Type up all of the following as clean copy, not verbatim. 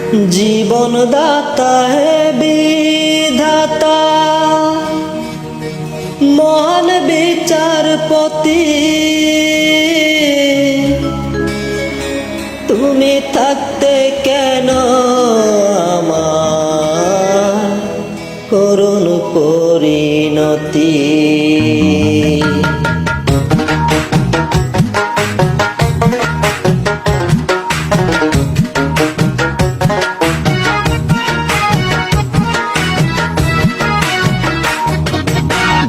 जीवन दाता है विधाता महान বিচারপতি তুমি থাকতে কেন আমার করুণ পরিণতি।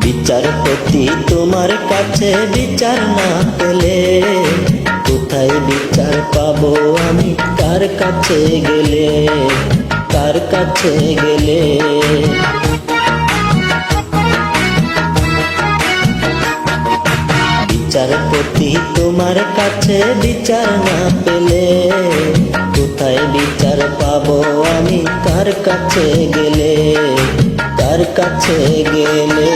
বিচারপতি তোমার কাছে বিচার না পেলে কোথায় বিচার পাবো আমি, কার কাছে গেলে, কার কাছে গেলে। বিচারপতি তোমার কাছে বিচার না পেলে কোথায় বিচার পাবো আমি, কার কাছে গেলে, কার কাছে গেলে।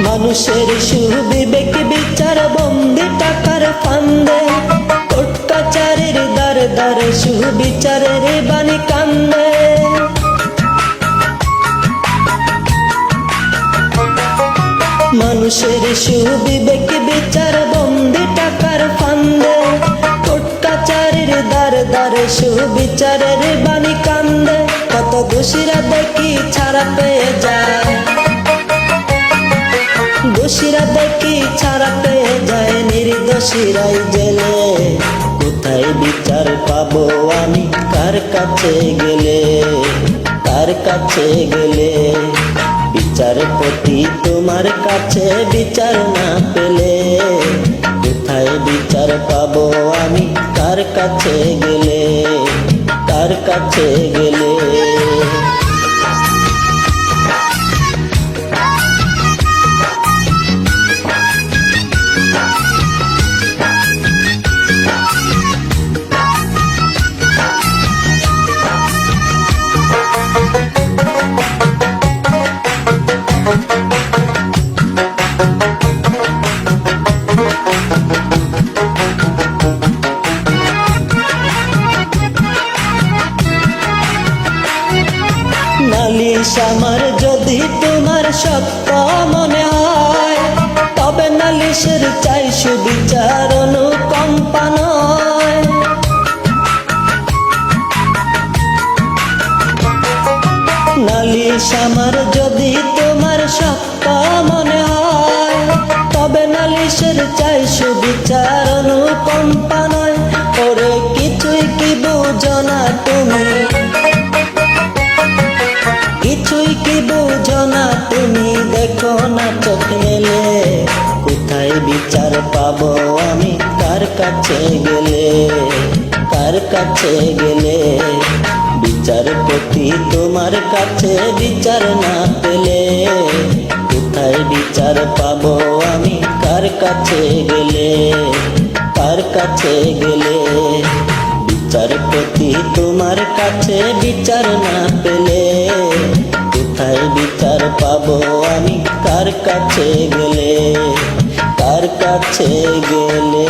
মানুষের সুবিবেক বিচার বন্দি টাকার ফান্দে, কোর্ট কাচারির দ্বারে দ্বারে সুবিচারের বাণী কান্দে। মানুষের সুবিবেক বিচার বন্দি টাকার ফান্দে, কোর্ট কাচারির দ্বারে দ্বারে সুবিচারের বাণী কান্দে। কত দোষীরা দেখি ছাড়া পেয়ে যায়, দোষীরা দেখি ছাড়া পেয়ে যায়, নির্দোষীরাই জেলে। কোথায় বিচার পাবো আমি, কার কাছে গেলে, কার কাছে গেলে। বিচারপতি তোমার কাছে বিচার না পেলে কোথায় বিচার পাবো আমি, কার কাছে গেলে, কার কাছে গেলে। নালিশ আমার যদি তোমার সত্য মনে হয়, তবে নালিশের চাই সুবিচার অনুকম্পা নয়। নালিশ আমার যদি তোমার সত্য মনে হয়, তবে নালিশের চাই সুবিচার অনুকম্পা নয়। ওরে কিছুই কি বুঝো না তুমি, কিছুই কি বুঝো না তুমি, দেখো না চোখ মেলে। কোথায় বিচার পাবো আমি, কার কাছে গেলে, কার কাছে গেলে। বিচারপতি তোমার কাছে বিচার না পেলে কোথায় বিচার পাবো আমি, কার কাছে গেলে, কার কাছে গেলে। বিচারপতি তোমার কাছে বিচার না পেলে কোথায় বিচার পাবো আমি, কার কাছে গেলে, কার কাছে গেলে।